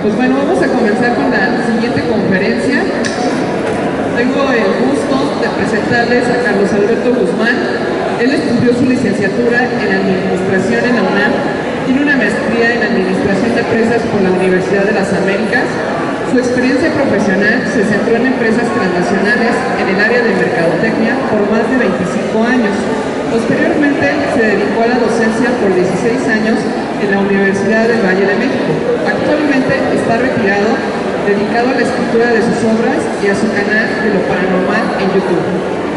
Pues bueno, vamos a comenzar con la siguiente conferencia. Tengo el gusto de presentarles a Carlos Alberto Guzmán. Él estudió su licenciatura en Administración en la UNAM, tiene una maestría en Administración de Empresas por la Universidad de las Américas. Su experiencia profesional se centró en empresas transnacionales en el área de mercadotecnia por más de 25 años. Posteriormente se dedicó a la docencia por 16 años en la Universidad del Valle de México. Actualmente está retirado, dedicado a la escritura de sus obras y a su canal de lo paranormal en YouTube.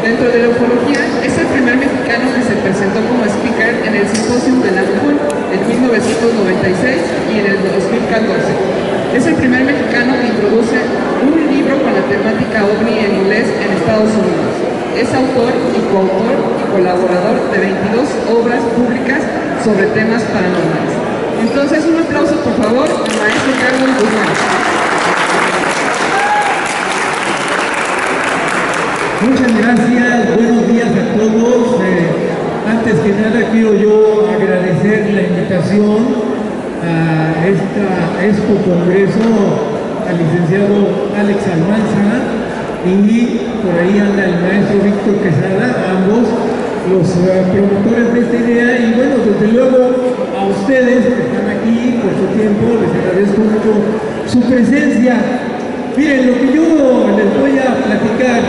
Dentro de la ufología, es el primer mexicano que se presentó como speaker en el Simposium de Cancún en 1996 y en el 2014. Es el primer mexicano que introduce un libro con la temática OVNI en inglés en Estados Unidos. Es autor y coautor y colaborador de 22 obras públicas sobre temas paranormales. Entonces, un aplauso por favor al maestro Carlos Guzmán. Muchas gracias, buenos días a todos. Antes que nada quiero yo agradecer la invitación a este congreso al licenciado Alex Almanza y por ahí anda el maestro Víctor Quesada, ambos los promotores de esta idea. Y bueno, desde luego a ustedes que están aquí por su tiempo, les agradezco mucho su presencia. Miren, lo que yo les voy a platicar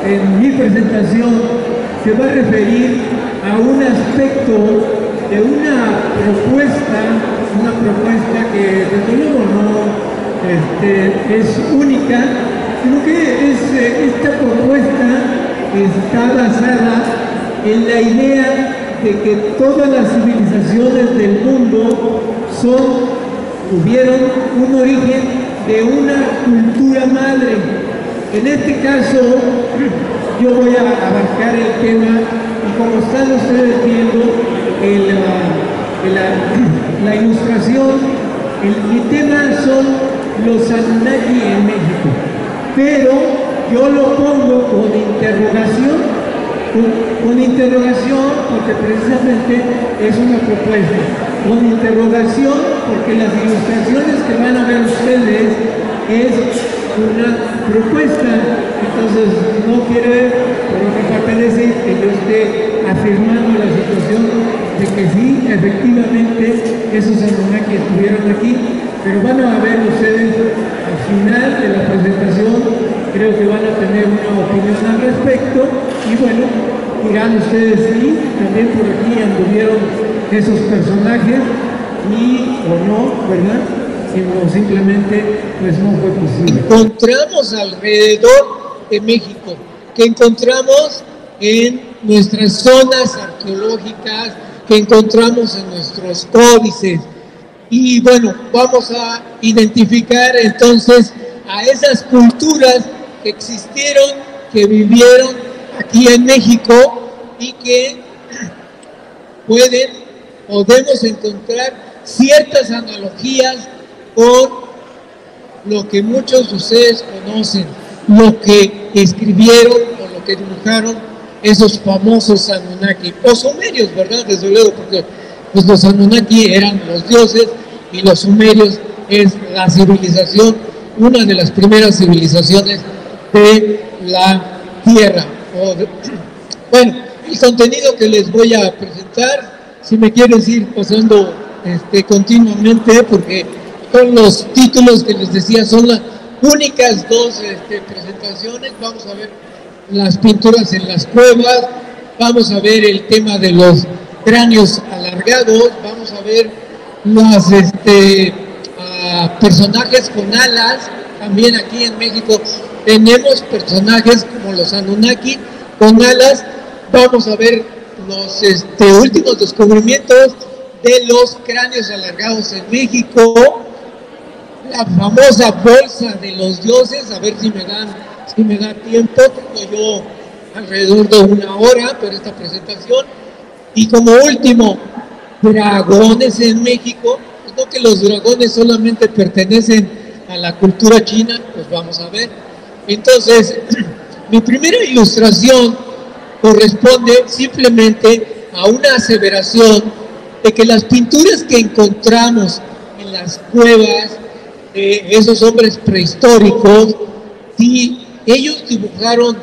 en mi presentación se va a referir a un aspecto de una propuesta que desde luego no es única, sino que esta propuesta está basada en la idea de que todas las civilizaciones del mundo tuvieron un origen de una cultura madre. En este caso, yo voy a abarcar el tema, y como están ustedes viendo la ilustración, mi tema son los Anunnaki en México, pero yo lo pongo con interrogación, porque precisamente es una propuesta, con interrogación, porque las ilustraciones que van a ver ustedes es una propuesta. Entonces no quiere, por otra parte, decir que yo esté afirmando la situación de que sí, efectivamente esos Anunnaki estuvieron aquí, pero van a ver ustedes al final de la presentación, creo que van a tener una opinión al respecto. Y bueno, dirán ustedes sí, también por aquí anduvieron esos personajes o no, ¿verdad? Sino simplemente pues no fue posible. Encontramos alrededor de México, que encontramos en nuestras zonas arqueológicas, que encontramos en nuestros códices. Y bueno, vamos a identificar entonces a esas culturas que existieron, que vivieron aquí en México y que podemos encontrar ciertas analogías con lo que muchos de ustedes conocen, lo que escribieron o lo que dibujaron esos famosos Anunnaki, o sumerios, ¿verdad? Desde luego, porque pues los Anunnaki eran los dioses y los sumerios es la civilización, una de las primeras civilizaciones de la Tierra. Bueno, el contenido que les voy a presentar, si me quieres ir pasando continuamente, porque son los títulos que les decía, son las únicas dos presentaciones. Vamos a ver las pinturas en las cuevas, vamos a ver el tema de los cráneos alargados, vamos a ver los personajes con alas. También aquí en México tenemos personajes como los Anunnaki con alas. Vamos a ver los últimos descubrimientos de los cráneos alargados en México, la famosa bolsa de los dioses. A ver si me da tiempo, tengo yo alrededor de 1 hora para esta presentación. Y como último, dragones en México. Pues no que los dragones solamente pertenecen a la cultura china, pues vamos a ver. Entonces, mi primera ilustración corresponde simplemente a una aseveración de que las pinturas que encontramos en las cuevas, esos hombres prehistóricos, si ellos dibujaron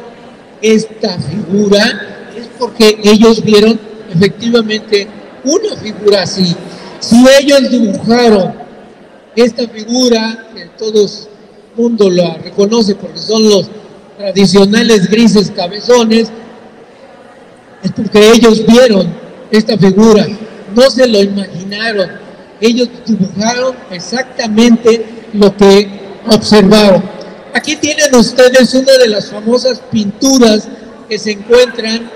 esta figura, es porque ellos vieron efectivamente una figura así. Si ellos dibujaron esta figura, que todo el mundo la reconoce porque son los tradicionales grises cabezones, es porque ellos vieron esta figura, no se lo imaginaron, ellos dibujaron exactamente lo que observaron. Aquí tienen ustedes una de las famosas pinturas que se encuentran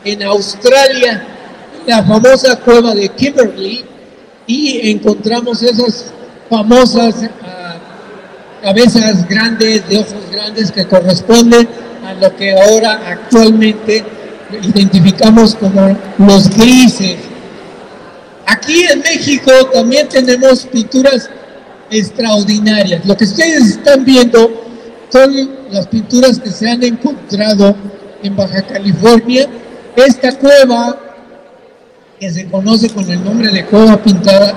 en Australia, la famosa cueva de Kimberley, y encontramos esas famosas cabezas grandes, de ojos grandes, que corresponden a lo que ahora actualmente identificamos como los grises. Aquí en México también tenemos pinturas extraordinarias. Lo que ustedes están viendo son las pinturas que se han encontrado en Baja California. Esta cueva, que se conoce con el nombre de Cueva Pintada,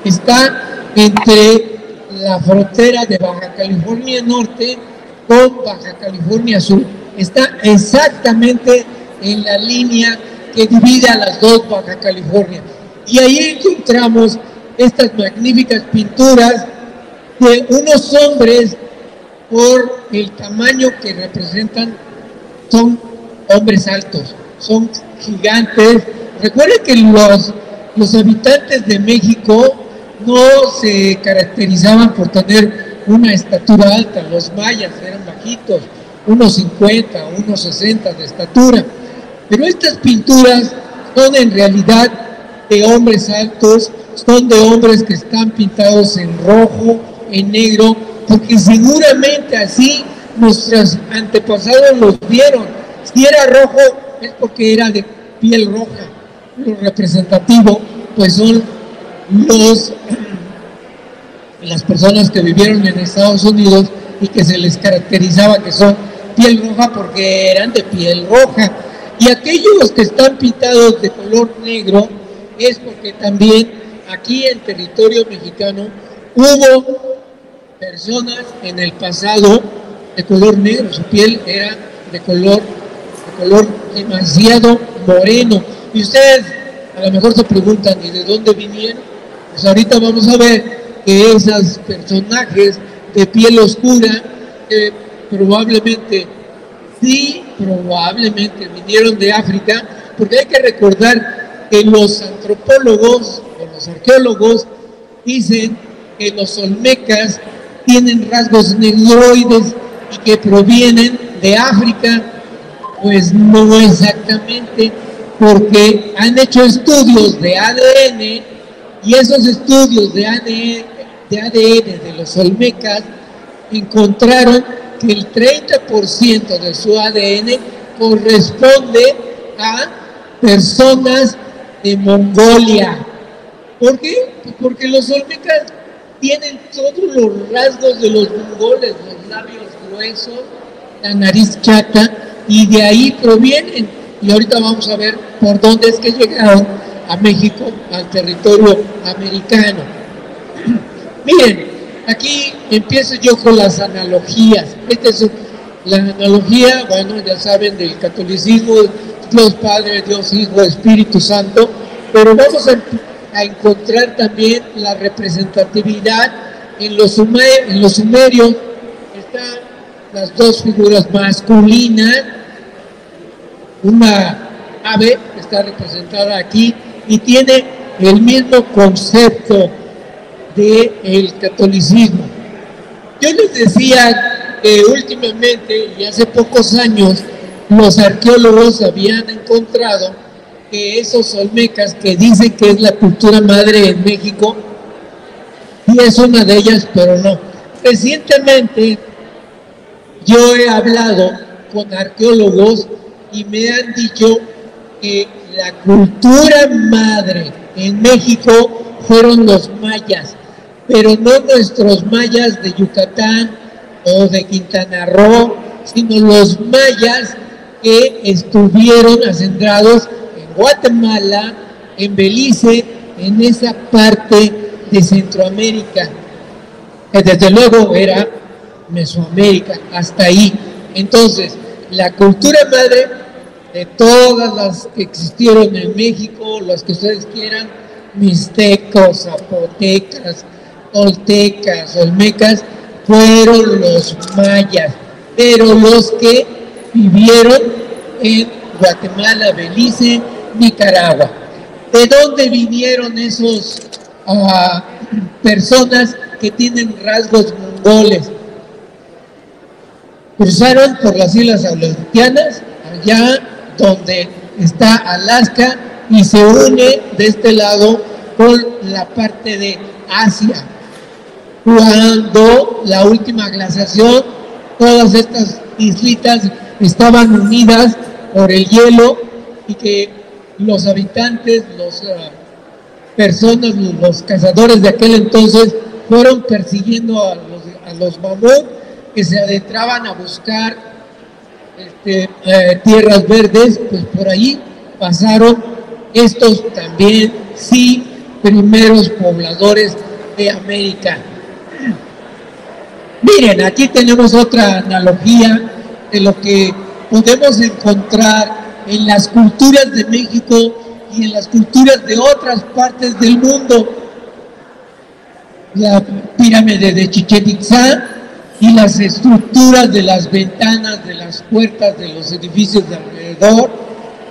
está entre la frontera de Baja California Norte con Baja California Sur. Está exactamente en la línea que divide a las dos Baja California. Y ahí encontramos estas magníficas pinturas de unos hombres, por el tamaño que representan, son hombres altos, son gigantes. Recuerden que los habitantes de México no se caracterizaban por tener una estatura alta. Los mayas eran bajitos, unos 50, unos 60 de estatura. Pero estas pinturas son en realidad de hombres altos, son de hombres que están pintados en rojo, en negro, porque seguramente así nuestros antepasados los vieron. Si era rojo es porque era de piel roja. Lo representativo pues son las personas que vivieron en Estados Unidos y que se les caracterizaba que son piel roja porque eran de piel roja. Y aquellos que están pintados de color negro es porque también aquí en territorio mexicano hubo personas en el pasado de color negro, su piel era de color demasiado moreno. Y ustedes a lo mejor se preguntan, ¿y de dónde vinieron? Pues ahorita vamos a ver que esos personajes de piel oscura probablemente vinieron de África, porque hay que recordar que los antropólogos o los arqueólogos dicen que los olmecas tienen rasgos negroides y que provienen de África. Pues no exactamente, porque han hecho estudios de ADN y esos estudios de ADN de los olmecas encontraron que el 30% de su ADN corresponde a personas de Mongolia. ¿Por qué? Pues porque los olmecas tienen todos los rasgos de los mongoles, los labios gruesos, la nariz chata, y de ahí provienen. Y ahorita vamos a ver por dónde es que llegaron a México, al territorio americano. Miren, aquí empiezo yo con las analogías. Esta es la analogía, bueno, ya saben, del catolicismo, Dios Padre, Dios Hijo, Espíritu Santo, pero vamos a encontrar también la representatividad en los sumerios. Están las dos figuras masculinas, una ave que está representada aquí y tiene el mismo concepto del catolicismo. Yo les decía que últimamente y hace pocos años los arqueólogos habían encontrado que esos olmecas que dicen que es la cultura madre en México, y es una de ellas, pero no. Recientemente yo he hablado con arqueólogos y me han dicho que la cultura madre en México fueron los mayas, pero no nuestros mayas de Yucatán o de Quintana Roo, sino los mayas que estuvieron acendrados en Guatemala, en Belice, en esa parte de Centroamérica. que desde luego era Mesoamérica, hasta ahí. Entonces, la cultura madre de todas las que existieron en México, las que ustedes quieran, mixtecos, zapotecas, toltecas, olmecas, fueron los mayas, pero los que vivieron en Guatemala, Belice, Nicaragua. ¿De dónde vinieron esos personas que tienen rasgos mongoles? Cruzaron por las Islas Aleutianas, allá donde está Alaska, y se une de este lado con la parte de Asia. Cuando la última glaciación, todas estas islitas estaban unidas por el hielo y que los habitantes, personas, los cazadores de aquel entonces fueron persiguiendo a los mamut que se adentraban a buscar tierras verdes. Pues por ahí pasaron estos también, sí, primeros pobladores de América. Miren, aquí tenemos otra analogía de lo que podemos encontrar en las culturas de México y en las culturas de otras partes del mundo. La pirámide de Chichén Itzá y las estructuras de las ventanas, de las puertas de los edificios de alrededor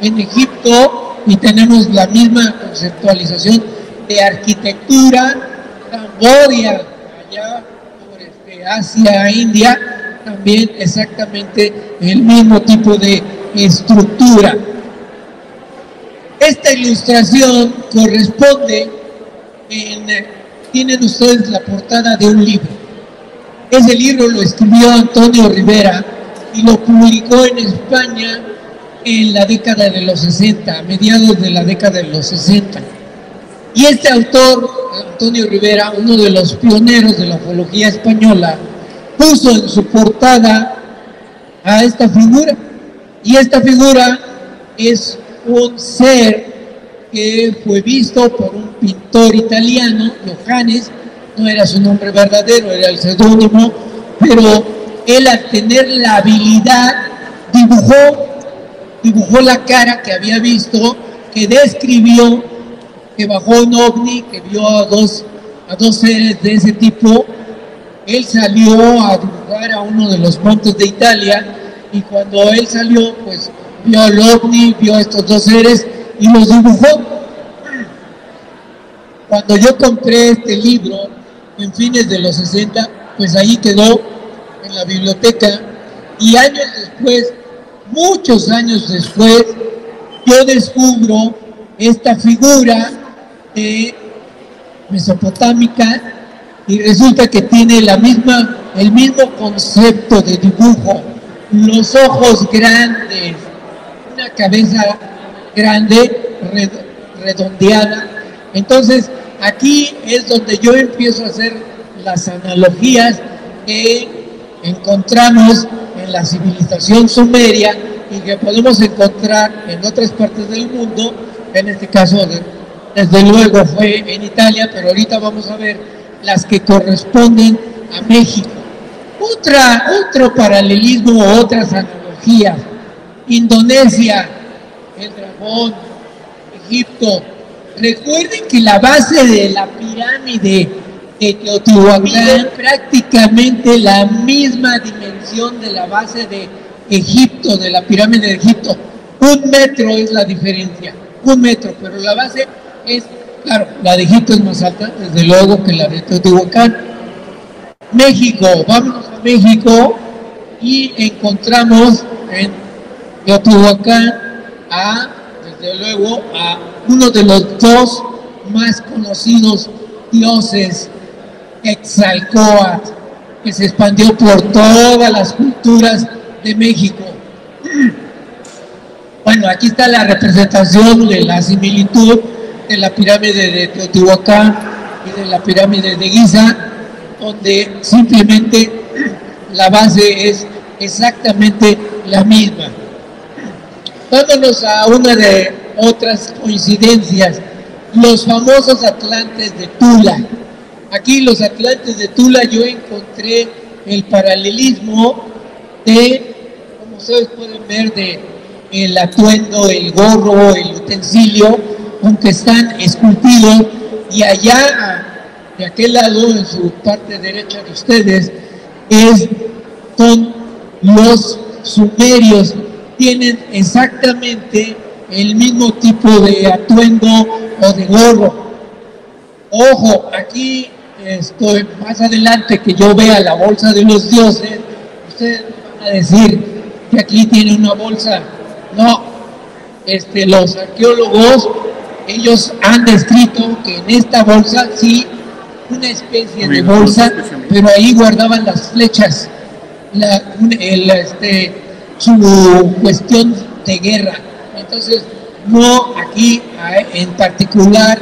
en Egipto, y tenemos la misma conceptualización de arquitectura. Camboya, allá por Asia, India, también exactamente el mismo tipo de estructura. Esta ilustración corresponde tienen ustedes la portada de un libro. Ese libro lo escribió Antonio Rivera y lo publicó en España en la década de los 60, a mediados de la década de los 60. Y este autor, Antonio Rivera, uno de los pioneros de la ufología española, puso en su portada a esta figura. Y esta figura es un ser que fue visto por un pintor italiano, Johannes. No era su nombre verdadero, era el seudónimo, pero él, al tener la habilidad, dibujó la cara que había visto, que describió, que bajó un ovni, que vio a dos seres de ese tipo. Él salió a dibujar a uno de los montes de Italia, y cuando él salió, pues vio el ovni, vio a estos dos seres y los dibujó. Cuando yo compré este libro en fines de los 60, pues ahí quedó en la biblioteca, y años después, muchos años después, yo descubro esta figura mesopotámica, y resulta que tiene el mismo concepto de dibujo: los ojos grandes, una cabeza grande, redondeada. Entonces, aquí es donde yo empiezo a hacer las analogías que encontramos en la civilización sumeria y que podemos encontrar en otras partes del mundo. En este caso, desde luego, fue en Italia, pero ahorita vamos a ver las que corresponden a México. Otro paralelismo, otras analogías: Indonesia, el dragón, Egipto. Recuerden que la base de la pirámide de Teotihuacán, prácticamente la misma dimensión de la base de Egipto, de la pirámide de Egipto. 1 metro es la diferencia, 1 metro, pero la base es, claro, la de Egipto es más alta, desde luego, que la de Teotihuacán. México, vámonos a México y encontramos en Teotihuacán desde luego, a uno de los dos más conocidos dioses, Quetzalcóatl, que se expandió por todas las culturas de México. Bueno, aquí está la representación de la similitud de la pirámide de Teotihuacán y de la pirámide de Giza, donde simplemente la base es exactamente la misma. Vámonos a una de otras coincidencias: los famosos atlantes de Tula. Aquí los atlantes de Tula yo encontré el paralelismo de, como ustedes pueden ver, de el atuendo, el gorro, el utensilio, aunque están esculpidos, y allá, de aquel lado, en su parte derecha de ustedes, son los sumerios, tienen exactamente el mismo tipo de atuendo o de gorro. Ojo, aquí estoy más adelante que yo vea la bolsa de los dioses, ustedes van a decir que aquí tiene una bolsa. No, los arqueólogos, ellos han descrito que en esta bolsa sí, una especie de bolsa, pero ahí guardaban las flechas, su cuestión de guerra. Entonces, no, aquí en particular,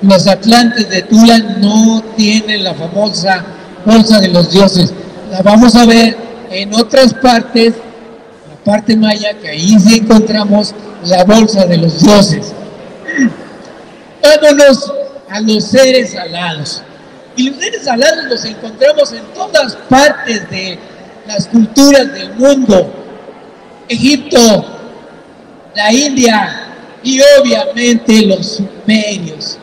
los atlantes de Tula no tienen la famosa bolsa de los dioses. La vamos a ver en otras partes, la parte maya, que ahí sí encontramos la bolsa de los dioses. Vámonos a los seres alados. Y los seres alados los encontramos en todas partes de las culturas del mundo. Egipto, la India y obviamente los sumerios.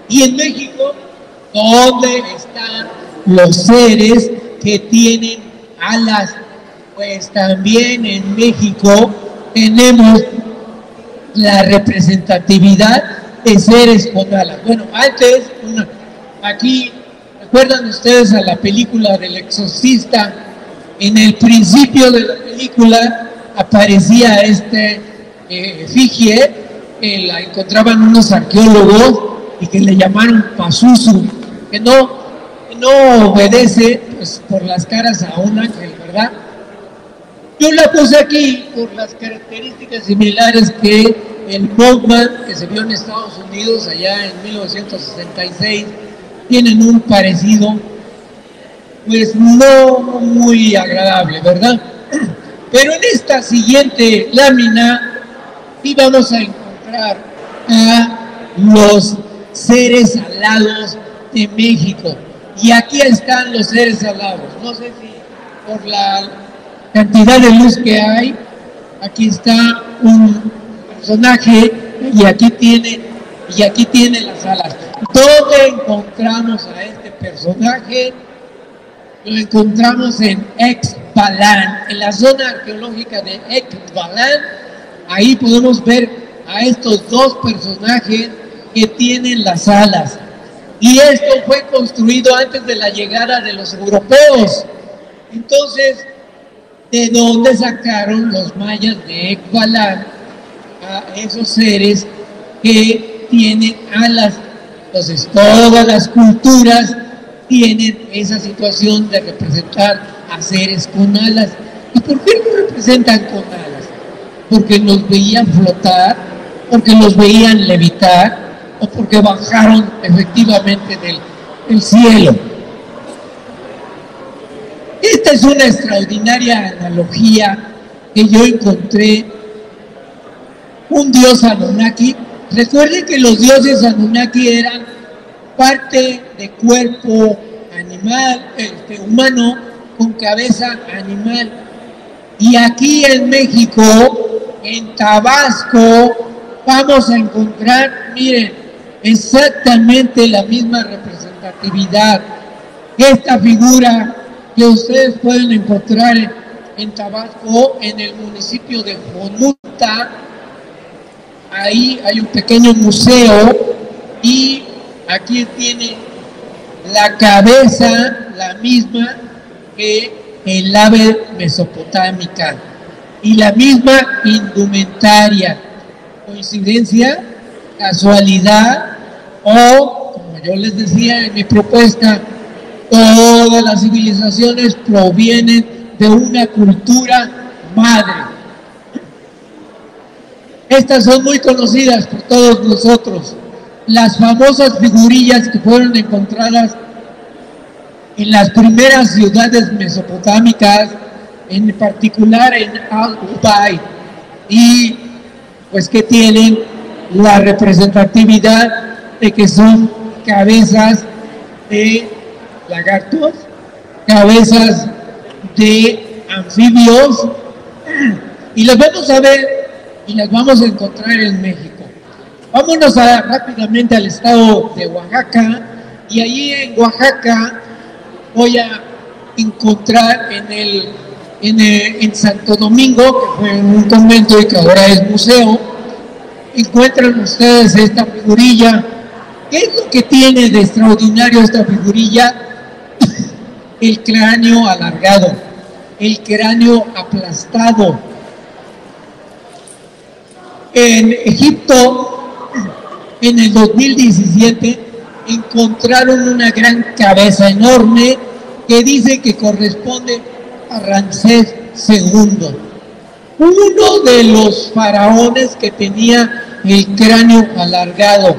Y en México, ¿dónde están los seres que tienen alas? Pues también en México tenemos la representatividad de seres con alas. Bueno, antes, aquí, ¿recuerdan ustedes a la película del Exorcista? En el principio de la película aparecía efigie, que la encontraban unos arqueólogos y que le llamaron Pazuzu, que no obedece pues, por las caras a un ángel, ¿verdad? Yo la puse aquí por las características similares que el Mothman, que se vio en Estados Unidos allá en 1966, tienen un parecido, pues no muy agradable, ¿verdad? Pero en esta siguiente lámina sí vamos a encontrar a los seres alados de México. Y aquí están los seres alados. No sé si por la cantidad de luz que hay, aquí está un personaje y aquí tiene las alas. ¿Dónde encontramos a este personaje? Lo encontramos en Xbalan, en la zona arqueológica de Xbalan. Ahí podemos ver a estos dos personajes que tienen las alas. Y esto fue construido antes de la llegada de los europeos. Entonces, ¿de dónde sacaron los mayas de Xbalan a esos seres que tienen alas? Entonces, todas las culturas tienen esa situación de representar a seres con alas. ¿Y por qué lo representan con alas? Porque los veían flotar, porque los veían levitar, o porque bajaron efectivamente del cielo. Esta es una extraordinaria analogía que yo encontré. Un dios Anunnaki. Recuerden que los dioses Anunnaki eran parte de cuerpo animal, humano con cabeza animal. Y aquí en México, en Tabasco, vamos a encontrar, miren, exactamente la misma representatividad. Esta figura que ustedes pueden encontrar en Tabasco, en el municipio de Jonuta, ahí hay un pequeño museo y aquí tiene la cabeza, la misma que el ave mesopotámica y la misma indumentaria. ¿Coincidencia? ¿Casualidad? O, como yo les decía en mi propuesta, todas las civilizaciones provienen de una cultura madre. Estas son muy conocidas por todos nosotros. Las famosas figurillas que fueron encontradas en las primeras ciudades mesopotámicas, en particular en Al-Ubay, y pues que tienen la representatividad de que son cabezas de lagartos, cabezas de anfibios, y las vamos a ver y las vamos a encontrar en México. Vámonos rápidamente al estado de Oaxaca, y allí en Oaxaca voy a encontrar en Santo Domingo, que fue un convento y que ahora es museo, encuentran ustedes esta figurilla. ¿Qué es lo que tiene de extraordinario esta figurilla? El cráneo alargado, el cráneo aplastado. En Egipto, en el 2017, encontraron una gran cabeza enorme que dice que corresponde a Ramsés II, uno de los faraones que tenía el cráneo alargado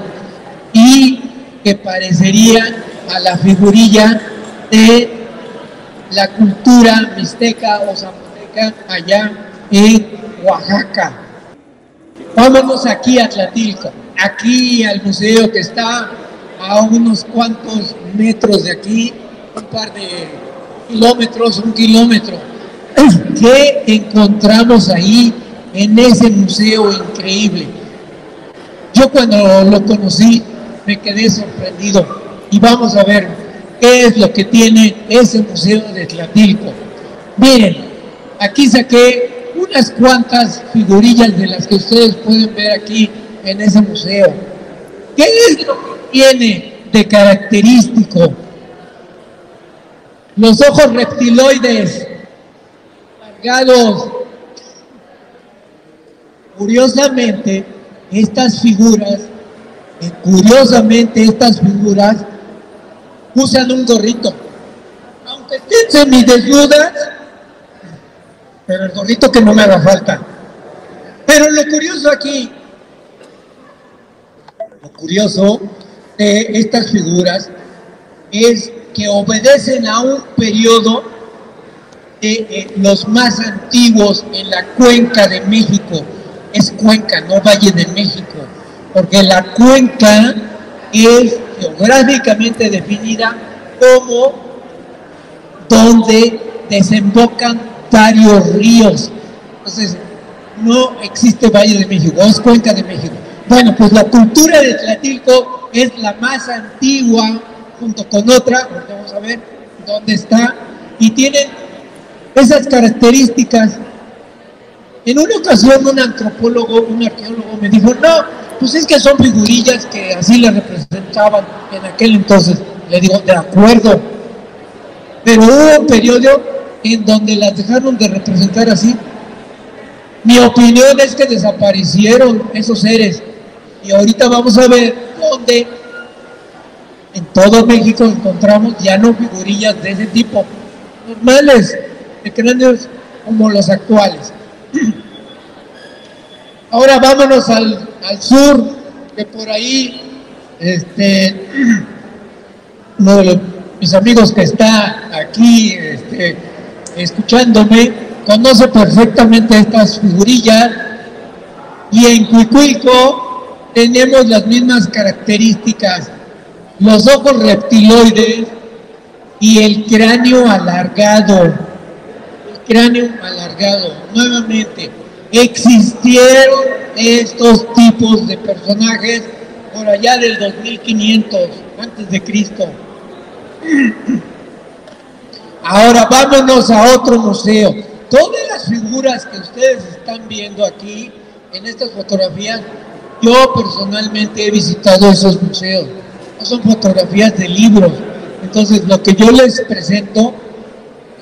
y que parecería a la figurilla de la cultura mixteca o zapoteca allá en Oaxaca. Vámonos aquí a Tlatilco, aquí al museo que está a unos cuantos metros de aquí, un par de kilómetros, 1 kilómetro. ¿Qué encontramos ahí en ese museo increíble? Yo cuando lo conocí me quedé sorprendido, y vamos a ver qué es lo que tiene ese museo de Tlatilco. Miren, aquí saqué unas cuantas figurillas de las que ustedes pueden ver aquí en ese museo. ¿Qué es lo que tiene de característico? Los ojos reptiloides, alargados. Curiosamente, estas figuras usan un gorrito, aunque estén semidesnudas, pero el gorrito que no me haga falta. Pero lo curioso aquí, lo curioso de estas figuras es que obedecen a un periodo de los más antiguos en la Cuenca de México. Es Cuenca, no Valle de México, porque la cuenca es geográficamente definida como donde desembocan varios ríos. Entonces, no existe Valle de México, es Cuenca de México. Bueno, pues la cultura de Tlatilco es la más antigua, junto con otra, porque vamos a ver dónde está, y tienen esas características. En una ocasión un antropólogo, un arqueólogo me dijo, no, pues es que son figurillas que así le representaban en aquel entonces. Le digo, de acuerdo, pero hubo un periodo en donde las dejaron de representar así. Mi opinión es que desaparecieron esos seres, y ahorita vamos a ver dónde en todo México encontramos ya no figurillas de ese tipo, normales, de cráneos como los actuales. Ahora vámonos al sur, que por ahí uno de mis amigos que está aquí escuchándome conoce perfectamente estas figurillas, y en Cuicuilco tenemos las mismas características: los ojos reptiloides y el cráneo alargado. El cráneo alargado, nuevamente. Existieron estos tipos de personajes por allá del 2500 antes de Cristo. Ahora vámonos a otro museo. Todas las figuras que ustedes están viendo aquí en estas fotografías, yo personalmente he visitado esos museos. No son fotografías de libros. Entonces lo que yo les presento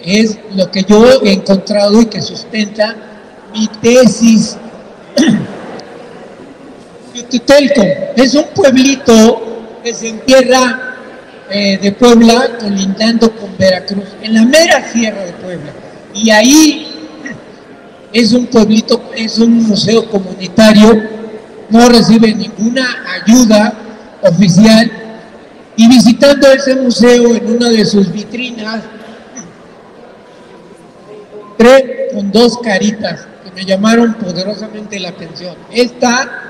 es lo que yo he encontrado y que sustenta mi tesis. Teotihuacán es un pueblito que se entierra de Puebla, colindando con Veracruz, en la mera sierra de Puebla. Y ahí es un pueblito, es un museo comunitario, no recibe ninguna ayuda oficial. Y visitando ese museo, en una de sus vitrinas, entré con dos caritas que me llamaron poderosamente la atención. Esta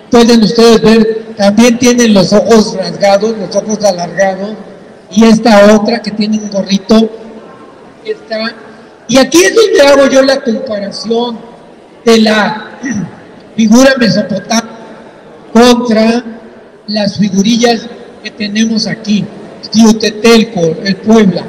pueden ustedes ver, también tienen los ojos rasgados, los ojos alargados, y esta otra que tiene un gorrito, esta. Y aquí es donde hago yo la comparación de la figura mesopotámica contra las figurillas que tenemos aquí, Xiuhtetelco, el Puebla.